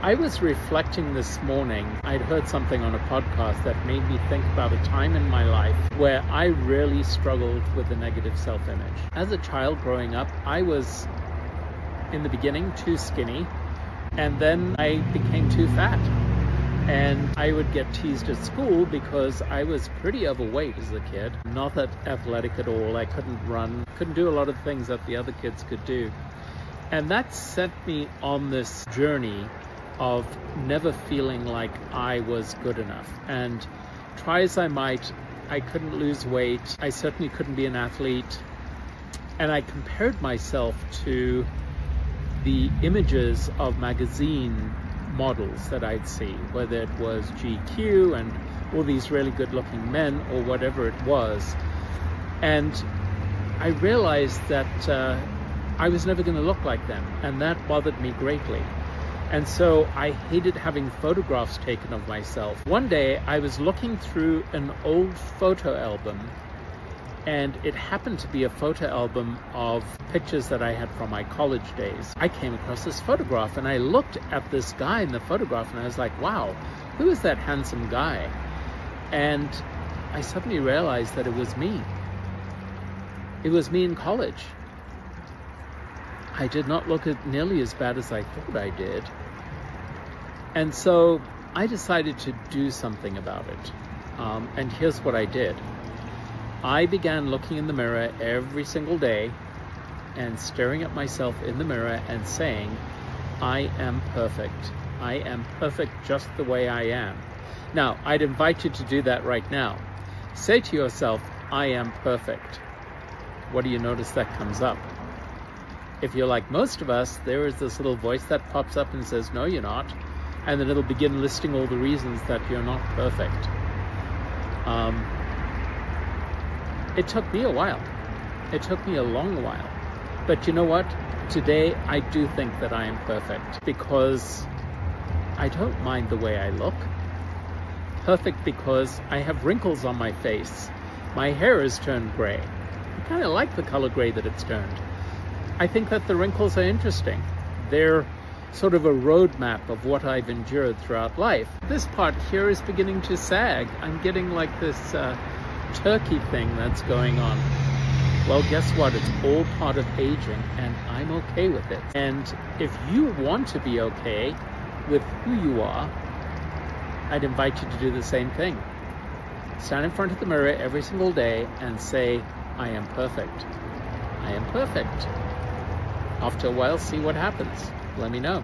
I was reflecting this morning. I'd heard something on a podcast that made me think about a time in my life where I really struggled with a negative self-image. As a child growing up, I was, in the beginning, too skinny, and then I became too fat. And I would get teased at school because I was pretty overweight as a kid. Not that athletic at all. I couldn't run, couldn't do a lot of things that the other kids could do. And that sent me on this journey of never feeling like I was good enough. And try as I might, I couldn't lose weight. I certainly couldn't be an athlete. And I compared myself to the images of magazine models that I'd see, whether it was GQ and all these really good looking men or whatever it was. And I realized that I was never going to look like them, and that bothered me greatly. And so I hated having photographs taken of myself. One day I was looking through an old photo album, and it happened to be a photo album of pictures that I had from my college days. I came across this photograph, and I looked at this guy in the photograph, and I was like, wow, who is that handsome guy? And I suddenly realized that it was me. It was me in college. I did not look nearly as bad as I thought I did. And so I decided to do something about it. And here's what I did. I began looking in the mirror every single day and staring at myself in the mirror and saying, I am perfect. I am perfect just the way I am. Now, I'd invite you to do that right now. Say to yourself, I am perfect. What do you notice that comes up? If you're like most of us, there is this little voice that pops up and says, no, you're not. And then it'll begin listing all the reasons that you're not perfect. It took me a while. It took me a long while. But you know what? Today, I do think that I am perfect because I don't mind the way I look. Perfect because I have wrinkles on my face. My hair is turned gray. I kind of like the color gray that it's turned. I think that the wrinkles are interesting. They're sort of a roadmap of what I've endured throughout life. This part here is beginning to sag. I'm getting like this turkey thing that's going on. Well, guess what? It's all part of aging, and I'm okay with it. And if you want to be okay with who you are, I'd invite you to do the same thing. Stand in front of the mirror every single day and say, I am perfect. I am perfect. After a while, see what happens. Let me know.